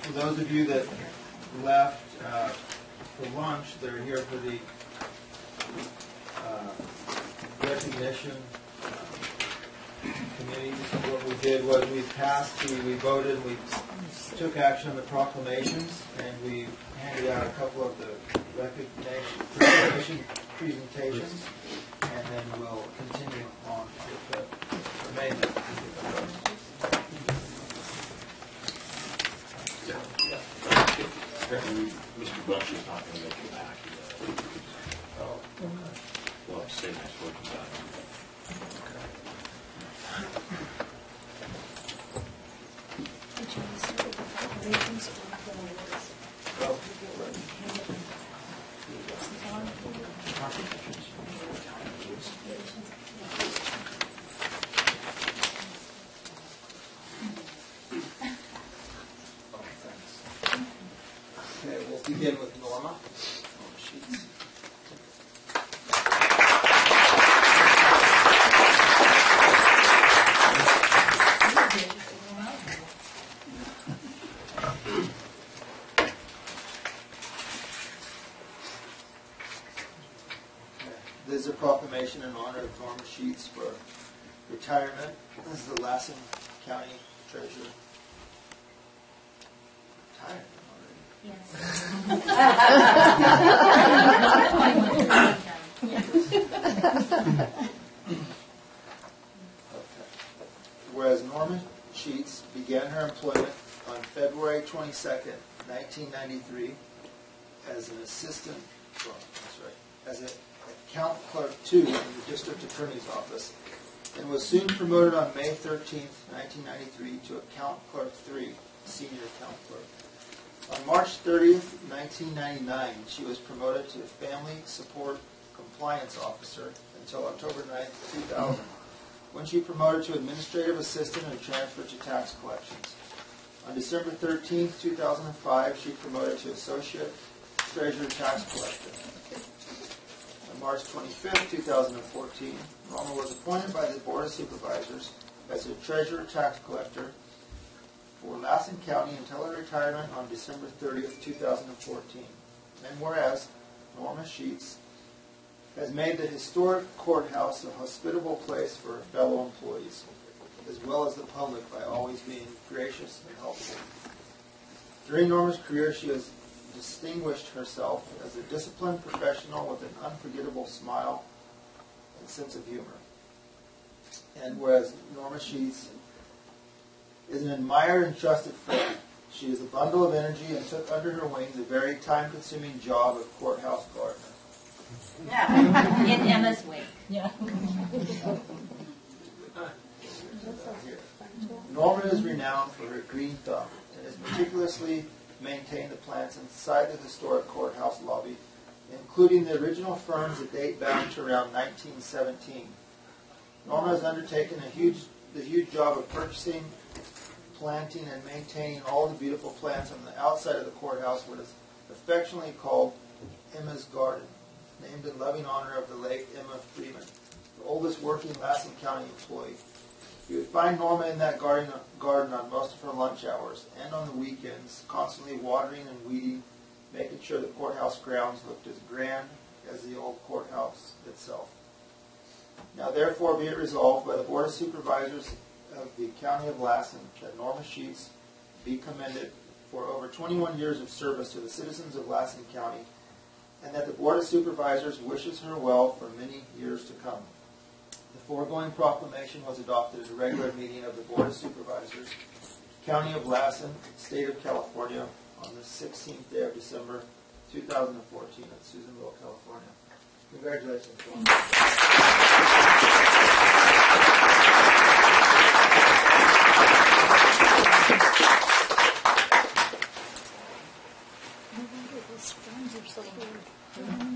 For those of you that left for lunch, they're here for the recognition committees. What we did was we voted, we took action on the proclamations, and we handed out a couple of the recognition presentations, and then we'll continue on with the remainder. Mr. Bush is not going to make it back. We'll have to say next week about it. Okay, we'll begin with Norma. Sheets. This is a proclamation in honor of Norma Sheets for retirement. This is the Lassen County Treasurer. Retired already. Yes. Okay. Whereas Norma Sheets began her employment on February 22nd, 1993 as an assistant, as an account clerk 2 in the district attorney's office, and was soon promoted on May 13th, 1993 to account clerk 3, senior account clerk. On March 30th, 1999, she was promoted to family support compliance officer until October 9th, 2000, when she promoted to administrative assistant and transferred to tax collections. On December 13th, 2005, she promoted to associate treasurer tax collector. On March 25th, 2014, Norma was appointed by the Board of Supervisors as a treasurer tax collector for Lassen County until her retirement on December 30th, 2014. And whereas Norma Sheets has made the historic courthouse a hospitable place for her fellow employees, as well as the public, by always being gracious and helpful. During Norma's career, she has distinguished herself as a disciplined professional with an unforgettable smile and sense of humor. And whereas Norma Sheets is an admired and trusted friend, she is a bundle of energy and took under her wings a very time-consuming job of courthouse gardener. Yeah, in Emma's wake. Yeah. Norma is renowned for her green thumb and has meticulously maintained the plants inside the historic courthouse lobby, including the original ferns that date back to around 1917. Norma has undertaken the huge job of purchasing, planting, and maintaining all the beautiful plants on the outside of the courthouse, what is affectionately called Emma's Garden, named in loving honor of the late Emma Freeman, the oldest working Lassen County employee. You would find Norma in that garden on most of her lunch hours and on the weekends, constantly watering and weeding, making sure the courthouse grounds looked as grand as the old courthouse itself. Now therefore be it resolved by the Board of Supervisors of the County of Lassen that Norma Sheets be commended for over 21 years of service to the citizens of Lassen County, and that the Board of Supervisors wishes her well for many years to come. The foregoing proclamation was adopted at a regular meeting of the Board of Supervisors, County of Lassen, State of California, on the 16th day of December, 2014 at Susanville, California. Congratulations, Norma.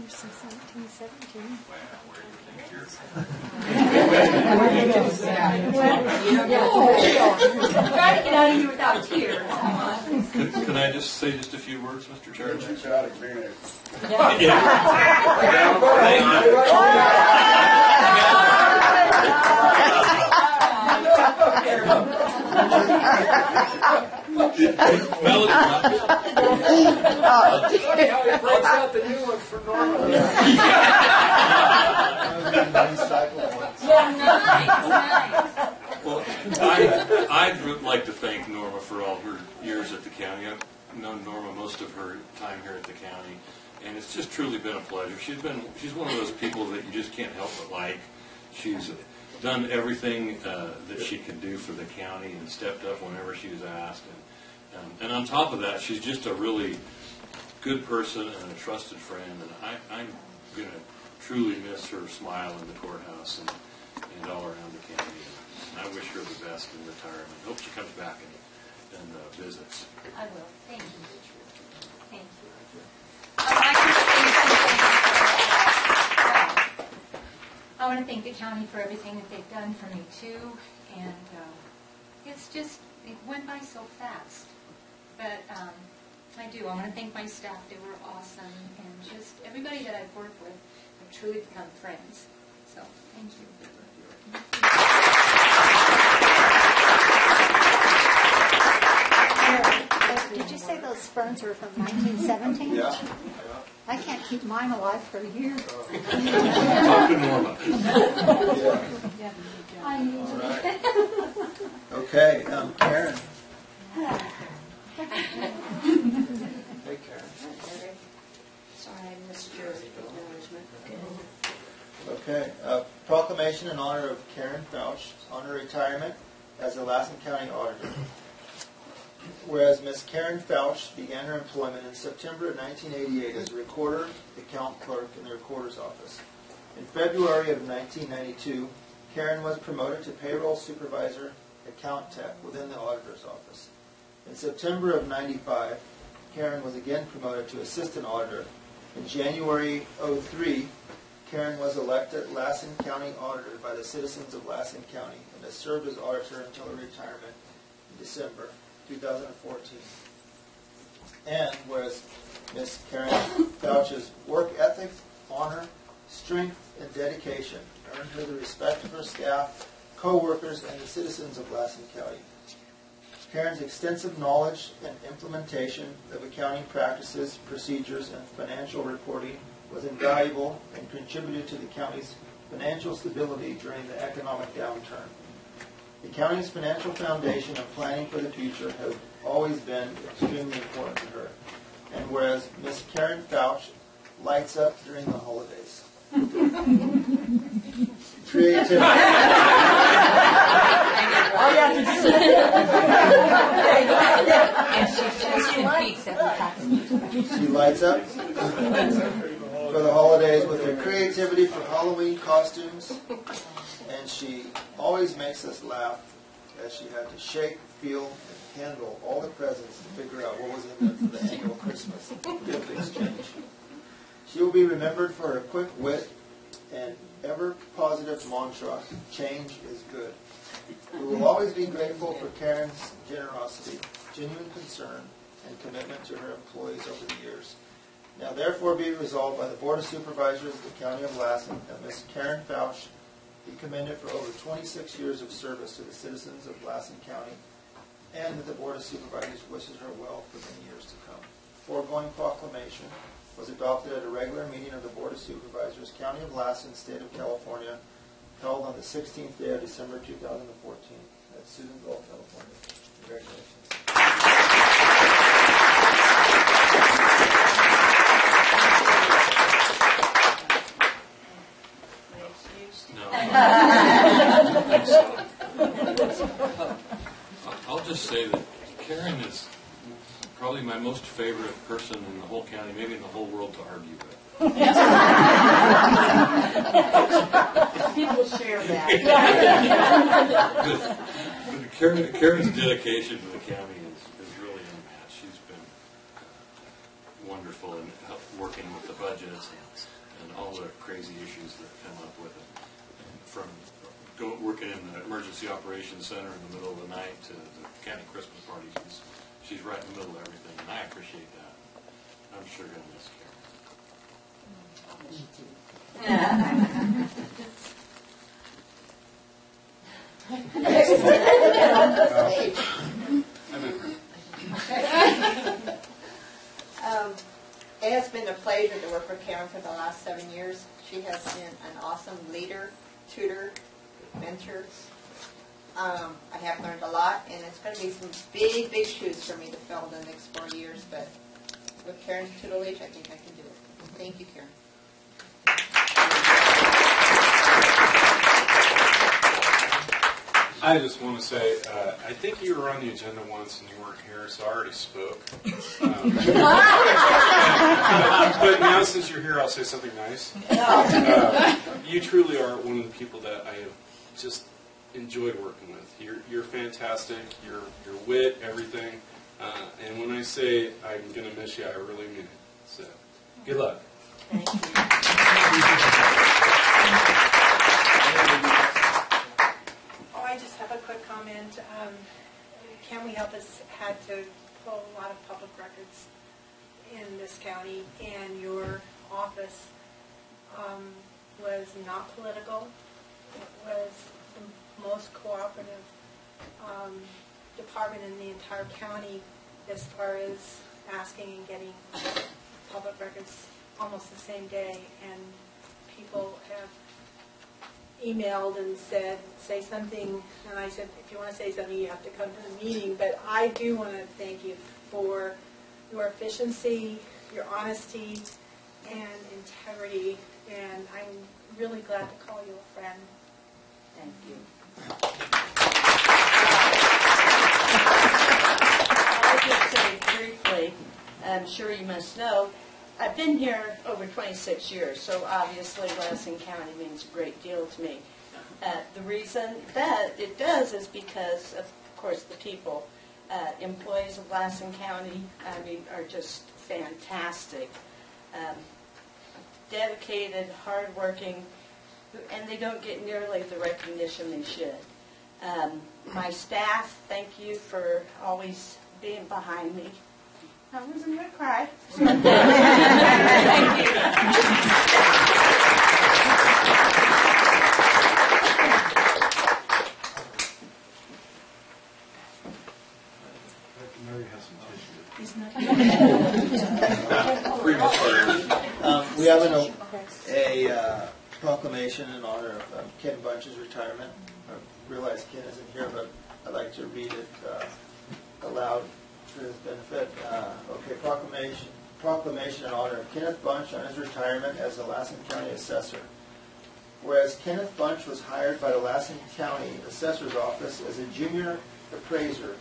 Since 1917. Try to get out of here without tears. Can I just say just a few words, Mr. Chairman? Funny how he breaks out the new one for Norma. Nice. Well, I'd like to thank Norma for all her years at the county. I've known Norma most of her time here at the county, and it's just truly been a pleasure. She's one of those people that you just can't help but like. She's done everything that she could do for the county and stepped up whenever she was asked. And on top of that, she's just a really good person and a trusted friend. And I'm going to truly miss her smile in the courthouse and all around the county. And I wish her the best in retirement. Hope she comes back and visits. I will. Thank you. Thank you. I want to thank the county for everything that they've done for me too, and it went by so fast. But I want to thank my staff. They were awesome, and just everybody that I've worked with have truly become friends. So thank you. Did you say those ferns were from 1917? Yeah. I can't keep mine alive for a year. Talk to Norma. Yeah. All right. Okay, Karen. Hey, Karen. Sorry, I missed your acknowledgement. Okay, proclamation in honor of Karen Fauch on her retirement as the Lassen County Auditor. Whereas Ms. Karen Fauch began her employment in September of 1988 as a recorder, account clerk in the recorder's office. In February of 1992, Karen was promoted to payroll supervisor, account tech within the auditor's office. In September of 95, Karen was again promoted to assistant auditor. In January '03, Karen was elected Lassen County Auditor by the citizens of Lassen County and has served as auditor until her retirement in December 2014. And whereas Ms. Karen Fauch's work ethic, honor, strength, and dedication earned her the respect of her staff, co-workers, and the citizens of Lassen County. Karen's extensive knowledge and implementation of accounting practices, procedures, and financial reporting was invaluable and contributed to the county's financial stability during the economic downturn. The county's financial foundation and planning for the future have always been extremely important to her. And whereas Ms. Karen Fauch lights up during the holidays. Creativity. All you have to do And she competes every time. She lights up for the holidays with her creativity for Halloween costumes, and she always makes us laugh as she had to shake, feel, and handle all the presents to figure out what was in them for the annual Christmas gift exchange. She will be remembered for her quick wit and ever-positive mantra, change is good. We will always be grateful for Karen's generosity, genuine concern, and commitment to her employees over the years. Now therefore be resolved by the Board of Supervisors of the County of Lassen that Ms. Karen Fauch be commended for over 26 years of service to the citizens of Lassen County, and that the Board of Supervisors wishes her well for many years to come. Foregoing proclamation was adopted at a regular meeting of the Board of Supervisors, County of Lassen, State of California, held on the 16th day of December 2014 at Susanville, California. Congratulations. I'll just say that Karen is probably my most favorite person in the whole county, maybe in the whole world, to argue with. people share that. But Karen's dedication to the county is really unmatched. She's been wonderful in working with the budgets and all the crazy issues that come up with it. And from working in the emergency operations center in the middle of the night to the county Christmas parties, she's right in the middle of everything, and I appreciate that. I'm sure going to miss Karen. It has been a pleasure to work for Karen for the last 7 years. She has been an awesome leader, tutor, mentor. I have learned a lot, and it's going to be some big, big shoes for me to fill in the next 4 years, but with Karen's tutelage, I think I can do it. Thank you, Karen. I just want to say, I think you were on the agenda once and you weren't here, so I already spoke. But now since you're here, I'll say something nice. You truly are one of the people that I have just enjoyed working with. You're fantastic. Your wit, everything. And when I say I'm going to miss you, I really mean it. So, good luck. Thank you. I just have a quick comment. Can We Help Us had to pull a lot of public records in this county, and your office was not political. It was the most cooperative department in the entire county as far as asking and getting public records almost the same day, and people have emailed and said, say something, and I said, if you want to say something, you have to come to the meeting. But I do want to thank you for your efficiency, your honesty, and integrity, and I'm really glad to call you a friend. Thank you. I'll just say briefly, I'm sure you must know, I've been here over 26 years, so obviously Lassen County means a great deal to me. The reason that it does is because, of course, the people, employees of Lassen County, I mean, are just fantastic, dedicated, hardworking, and they don't get nearly the recognition they should. My staff, thank you for always being behind me. I wasn't going to cry. Thank you. We have a proclamation in honor of Ken Bunch's retirement. I realize Ken isn't here, but I'd like to read it aloud for his benefit. Proclamation in honor of Kenneth Bunch on his retirement as the Lassen County Assessor. Whereas Kenneth Bunch was hired by the Lassen County Assessor's Office as a junior appraiser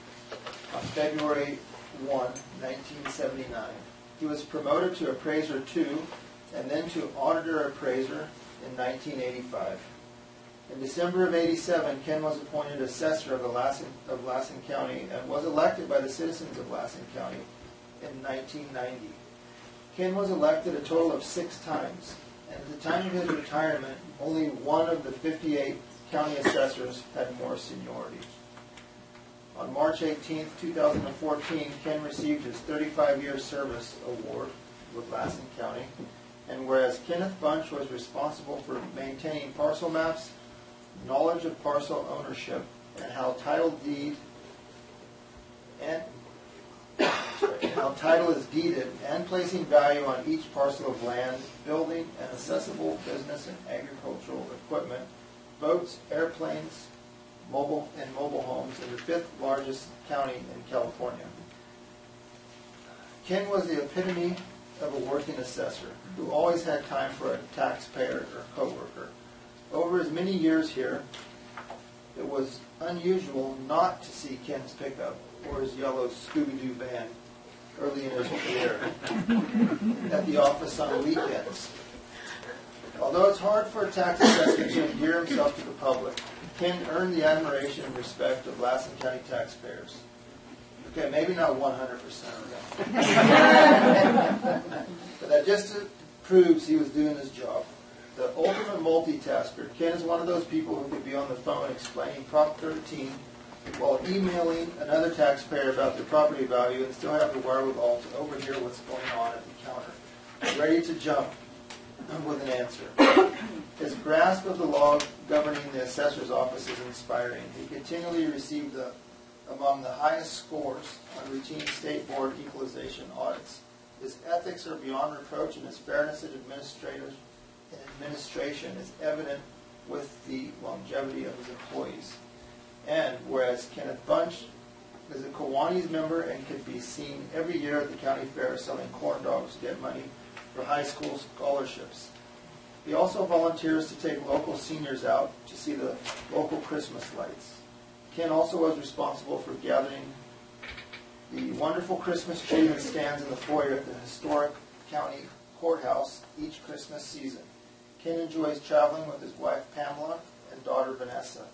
on February 1, 1979. He was promoted to Appraiser 2 and then to Auditor Appraiser in 1985. In December of '87, Ken was appointed Assessor of Lassen County and was elected by the citizens of Lassen County in 1990. Ken was elected a total of 6 times, and at the time of his retirement, only one of the 58 county assessors had more seniority. On March 18, 2014, Ken received his 35-year service award with Lassen County, and whereas Kenneth Bunch was responsible for maintaining parcel maps, knowledge of parcel ownership, and how title is deeded, and placing value on each parcel of land, building and accessible business and agricultural equipment, boats, airplanes, mobile homes in the 5th largest county in California. Ken was the epitome of a working assessor who always had time for a taxpayer or coworker. Over his many years here, it was unusual not to see Ken's pickup or his yellow Scooby-Doo van early in his career at the office on the weekends. Although it's hard for a tax assessor to endear himself to the public, Ken earned the admiration and respect of Lassen County taxpayers. Okay, maybe not 100% of them. But that just proves he was doing his job. The ultimate multitasker. Ken is one of those people who could be on the phone explaining Prop 13 while emailing another taxpayer about their property value and still have the wherewithal to overhear what's going on at the counter. Ready to jump with an answer. His grasp of the law governing the assessor's office is inspiring. He continually received among the highest scores on routine state board equalization audits. His ethics are beyond reproach, and his fairness in administration is evident with the longevity of his employees. And whereas Kenneth Bunch is a Kiwanis member and could be seen every year at the county fair selling corn dogs to get money for high school scholarships. He also volunteers to take local seniors out to see the local Christmas lights. Ken also was responsible for gathering the wonderful Christmas tree that stands in the foyer at the historic county courthouse each Christmas season. Ken enjoys traveling with his wife Pamela and daughter Vanessa,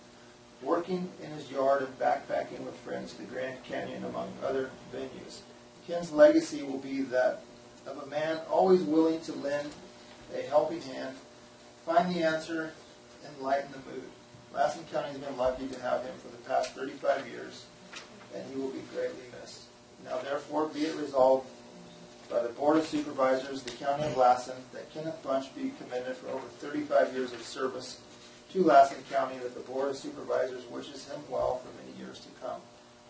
working in his yard and backpacking with friends to the Grand Canyon, among other venues. Ken's legacy will be that of a man always willing to lend a helping hand, find the answer, and lighten the mood. Lassen County has been lucky to have him for the past 35 years, and he will be greatly missed. Now therefore be it resolved by the Board of Supervisors, the County of Lassen, that Kenneth Bunch be commended for over 35 years of service to Lassen County, that the Board of Supervisors wishes him well for many years to come.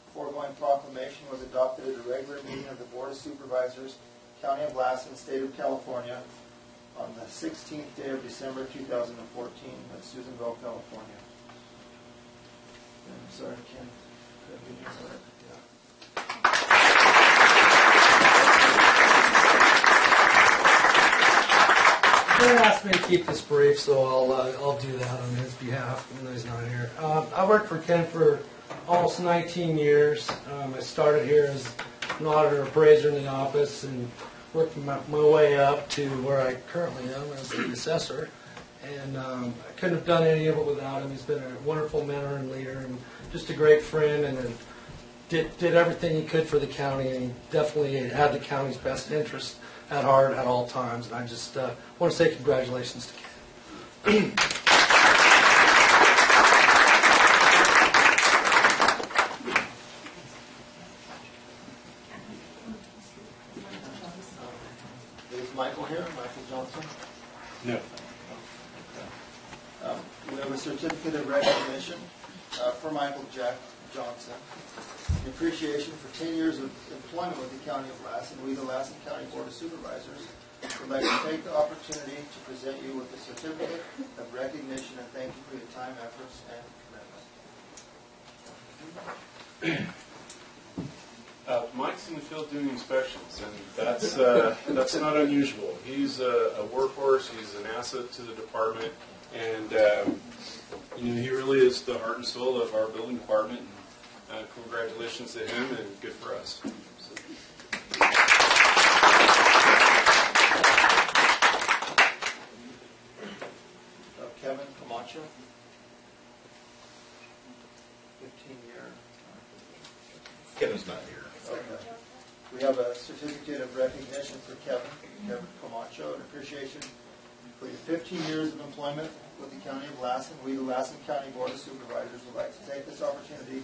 The foregoing proclamation was adopted at a regular meeting of the Board of Supervisors, County of Lassen, State of California, on the 16th day of December 2014 at Susanville, California. I'm sorry, Ken. Ken asked me to keep this brief, so I'll do that on his behalf, even though he's not here. I worked for Ken for almost 19 years. I started here as an auditor appraiser in the office and worked my way up to where I currently am as the assessor. And I couldn't have done any of it without him. He's been a wonderful mentor and leader and just a great friend, and did everything he could for the county, and he definitely had the county's best interest at heart at all times. And I just want to say congratulations to Ken. Is Michael here? Michael Johnson? No. We have a certificate of recognition for Michael Jack Johnson. In appreciation for 10 years of employment with the County of Lassen, we, the Lassen County Board of Supervisors, would like to take the opportunity to present you with a certificate of recognition and thank you for your time, efforts, and commitment. Mike's in the field doing inspections, and that's not unusual. He's a workhorse. He's an asset to the department, and he really is the heart and soul of our building department. And, congratulations to him, and good for us. Kevin Camacho, 15-year. Kevin's not here. Okay. We have a certificate of recognition for Kevin Camacho, in appreciation for your 15 years of employment with the County of Lassen. We, the Lassen County Board of Supervisors, would like to take this opportunity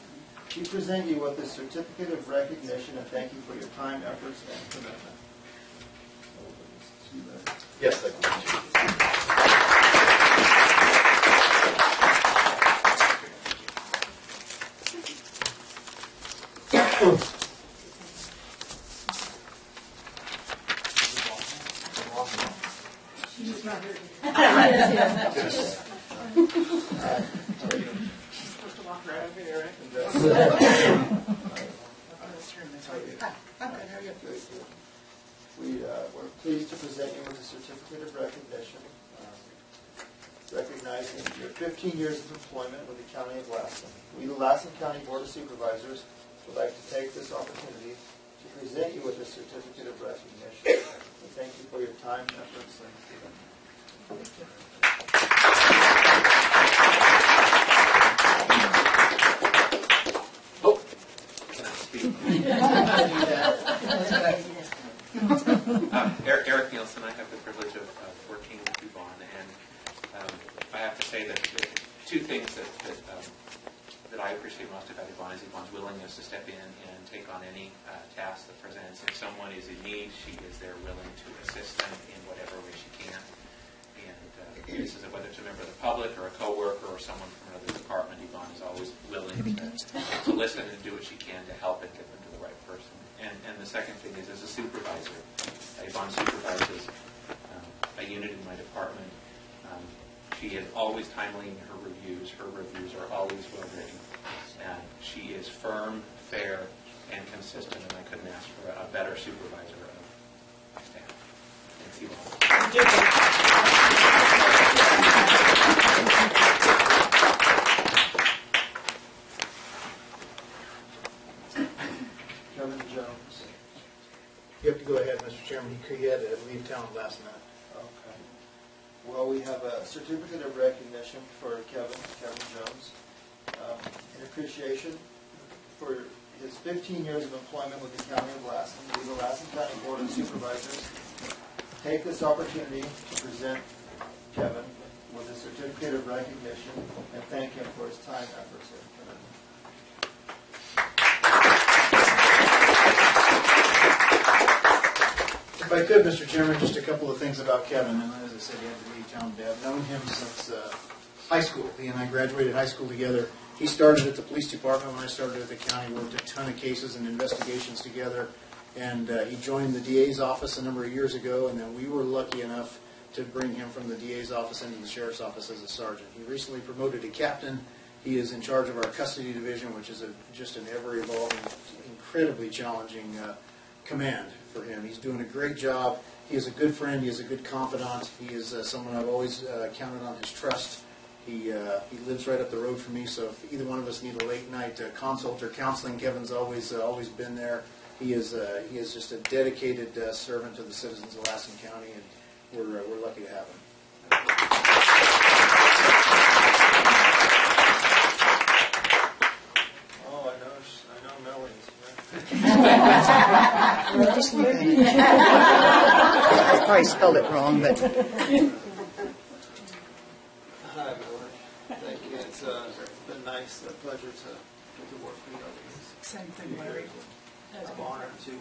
to present you with a certificate of recognition and thank you for your time, efforts, and commitment. Yes, thank you. She's not here. She's supposed to walk right over here, right? We're pleased to present you with a certificate of recognition recognizing your 15 years of employment with the County of Lassen. We, the Lassen County Board of Supervisors, would like to take this opportunity to present you with a certificate of recognition. We thank you for your time, efforts, and commitment. Oh, can I speak? Eric Nielsen. I have the privilege of working with Yvonne, and I have to say that two things that I appreciate most about Yvonne is Yvonne's willingness to step in and take on any task that presents. If someone is in need, she is there willing to assist them in whatever way she can. this is whether it's a member of the public or a coworker or someone from another department, Yvonne is always willing to listen and do what she can to help and get them to the right person. And the second thing is, as a supervisor, Yvonne supervises a unit in my department. She is always timely in her reviews. Her reviews are always well written. And she is firm, fair, and consistent, and I couldn't ask for a better supervisor of my staff. Thanks, Yvonne. Kevin Jones. You have to go ahead, Mr. Chairman. He had to leave town last night. Okay. Well, we have a certificate of recognition for Kevin Jones, in appreciation for his 15 years of employment with the County of Lassen. We, the Lassen County Board of Supervisors, take this opportunity to present Kevin with a certificate of recognition and thank him for his time, efforts, and commitment. If I could, Mr. Chairman, just a couple of things about Kevin. And as I said, he had to leave town today. I've known him since high school. He and I graduated high school together. He started at the police department when I started at the county, worked a ton of cases and investigations together. And he joined the DA's office a number of years ago, and then we were lucky enough to bring him from the DA's office into the sheriff's office as a sergeant. He recently promoted to captain. He is in charge of our custody division, which is just an ever-evolving, incredibly challenging command for him. He's doing a great job. He is a good friend. He is a good confidant. He is someone I've always counted on his trust. He lives right up the road from me, so if either one of us need a late night consult or counseling, Kevin's always been there. He is just a dedicated servant to the citizens of Lassen County, and we're lucky to have him. Oh, I know Melanie's. I probably spelled it wrong, but Hi, Melanie. Thank you. It's been nice, a pleasure to get to work with you. Same thing, Larry. I'm honored to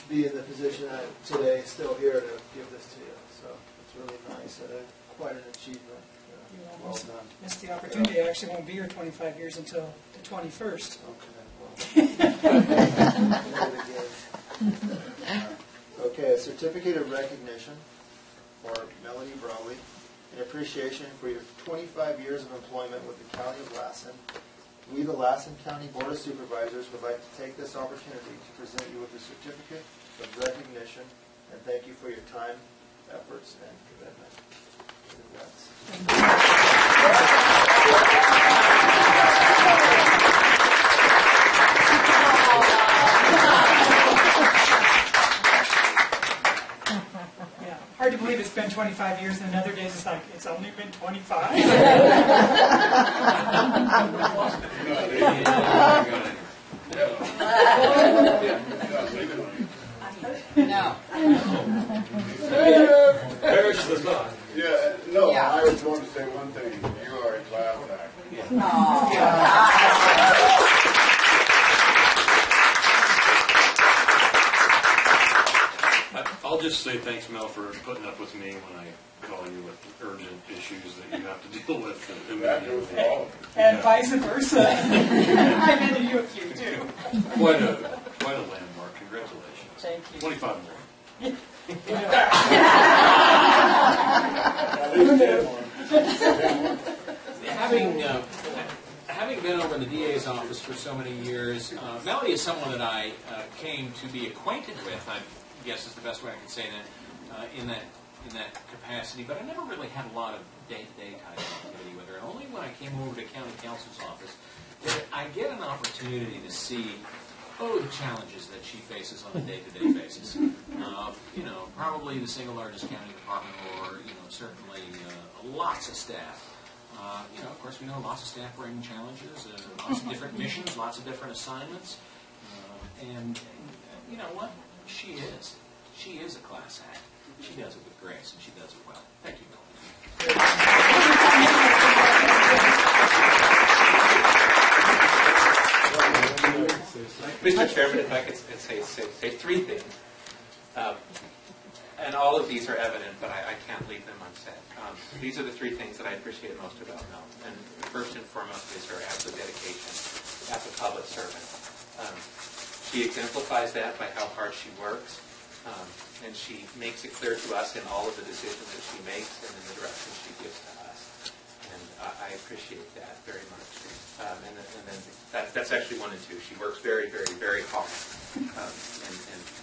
be in the position I today, still here to give this to you. So it's really nice and quite an achievement. You Well almost done. missed the opportunity. I actually won't be here 25 years until the 21st. Okay, a certificate of recognition for Melanie Brawley in appreciation for your 25 years of employment with the County of Lassen. We, the Lassen County Board of Supervisors, would like to take this opportunity to present you with a certificate of recognition and thank you for your time, efforts, and commitment. Congrats. Yeah, hard to believe it's been 25 years, and then other days it's like, it's only been 25? No. Perish the thought. Yeah, no, I was going to say one thing. You are a class act. I'll just say thanks, Mel, for putting up with me when I call you with urgent issues that you have to deal with. And vice versa. I've been to you a few, too. Quite a landmark. Congratulations. Thank you. 25 more. Having been over in the DA's office for so many years, Melanie is someone that I came to be acquainted with. I guess is the best way I can say that in that capacity. But I never really had a lot of day-to-day type activity with her. Only when I came over to county counsel's office did I get an opportunity to see the challenges that she faces on a day-to-day basis. Probably the single largest county department, or certainly lots of staff. Of course, we know lots of staff bring challenges, lots of different missions, lots of different assignments, and you know what? She is a class act. She does it with grace, and she does it well. Thank you, Mr. Chairman, if I could say three things. And all of these are evident, but I can't leave them unsaid. These are the three things that I appreciate most about Mel. And first and foremost is her absolute dedication as a public servant. She exemplifies that by how hard she works, and she makes it clear to us in all of the decisions that she makes and in the direction she gives to us. And I appreciate that very much. And then that's actually 1 and 2. She works very, very, very hard. And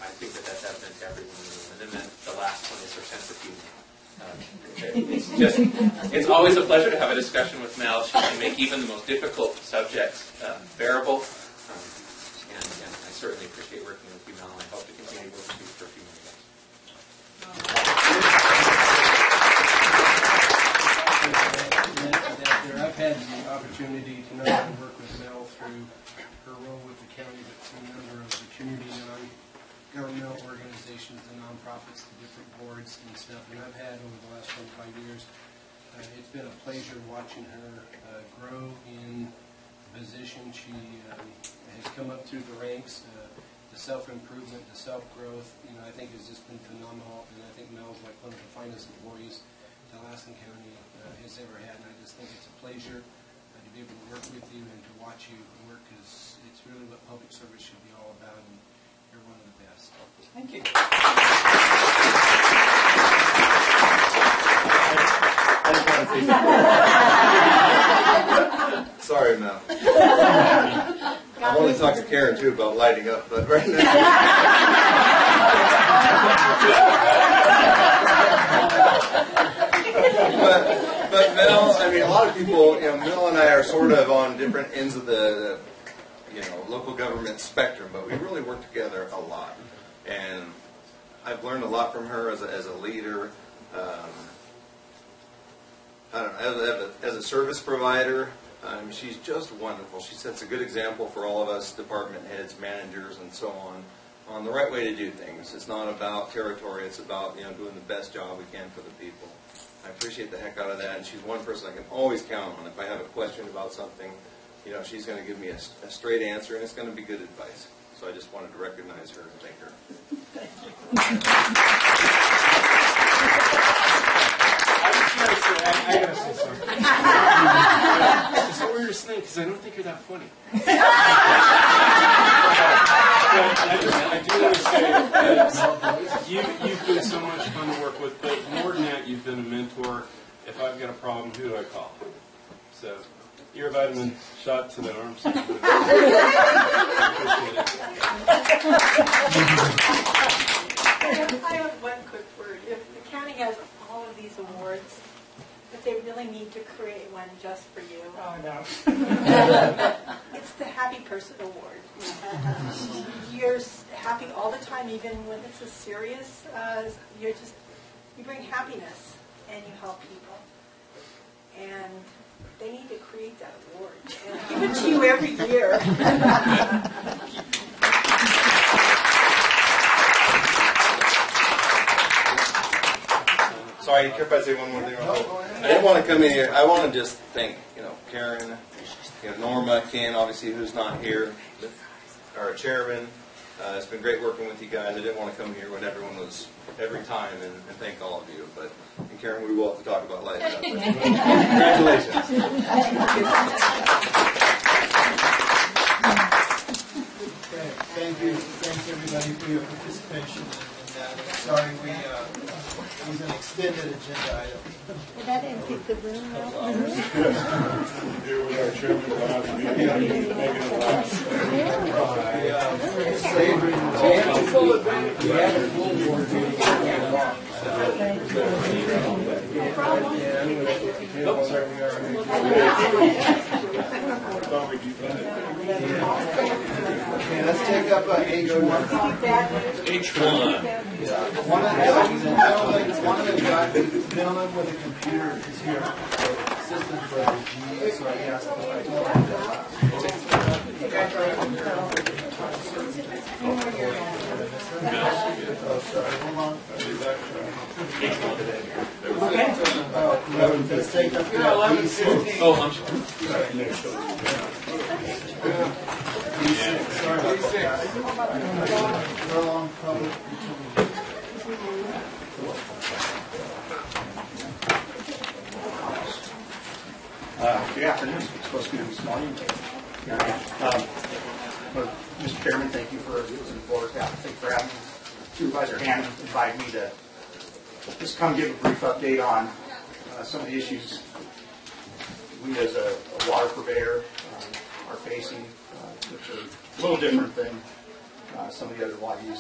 I think that that's evident to everyone in the room. And then the last one is her sense of humor. It's always a pleasure to have a discussion with Mel. She can make even the most difficult subjects bearable. And I certainly appreciate working with you, Mel, and I hope to continue working with you for a few more years. I've had the opportunity to not only work with Mel through her role with the county, but through a number of the community non-governmental organizations and nonprofits, the different boards and stuff. And I've had over the last 25 years, it's been a pleasure watching her grow in the position. She has come up through the ranks. The self-improvement, the self-growth, I think has just been phenomenal. And I think Mel's like one of the finest employees that Lassen County has ever had. And I just think it's a pleasure to be able to work with you and to watch you work, because it's really what public service should be all about, and you're one of the best. Thank you. Sorry, Mel. I want to talk to Karen too about lighting up, but right now. but Mel, I mean, a lot of people, Mel and I are sort of on different ends of the local government spectrum, but we really work together a lot. And I've learned a lot from her as a leader. I don't know, as a service provider. She's just wonderful. She sets a good example for all of us department heads, managers, and so on the right way to do things. It's not about territory. It's about doing the best job we can for the people. I appreciate the heck out of that, and she's one person I can always count on. If I have a question about something, she's going to give me a straight answer, and it's going to be good advice. So I just wanted to recognize her and thank her. I gotta say something. It's the weirdest thing, because I don't think you're that funny. I do want to say that you've been so much fun to work with, but more than that, you've been a mentor. If I've got a problem, who do I call? So, your vitamin shot to the arms. I have one quick word. If the county has all of these awards, but they really need to create one just for you. Oh, no. It's the Happy Person Award. You're happy all the time, even when it's as serious. You bring happiness and you help people. And they need to create that award and give it to you every year. Sorry, care if I say one more thing? I didn't want to come in here. I want to just thank, Karen, Norma, Ken, obviously, who's not here, our chairman. It's been great working with you guys. I didn't want to come here when everyone was every time, and thank all of you. And Karen, we will have to talk about lighting up. Congratulations. Thank you. Thanks everybody for your participation in that. Sorry, it was an extended agenda item. Did that empty the room now? Here with our chairman last meeting, making it last. Okay, let's take up H1. H1. One of the gentlemen with a computer is here. Assistant for the GE, so I asked him. Let's take up Oh, I'm sorry. Sorry about that. We're along public. Good afternoon. It's supposed to be this morning. Here I am. Mr. Chairman, thank you for the board. Thank you for having me. Supervisor Hammond invited me to just come give a brief update on some of the issues we as a water purveyor are facing, which are a little different than some of the other water use.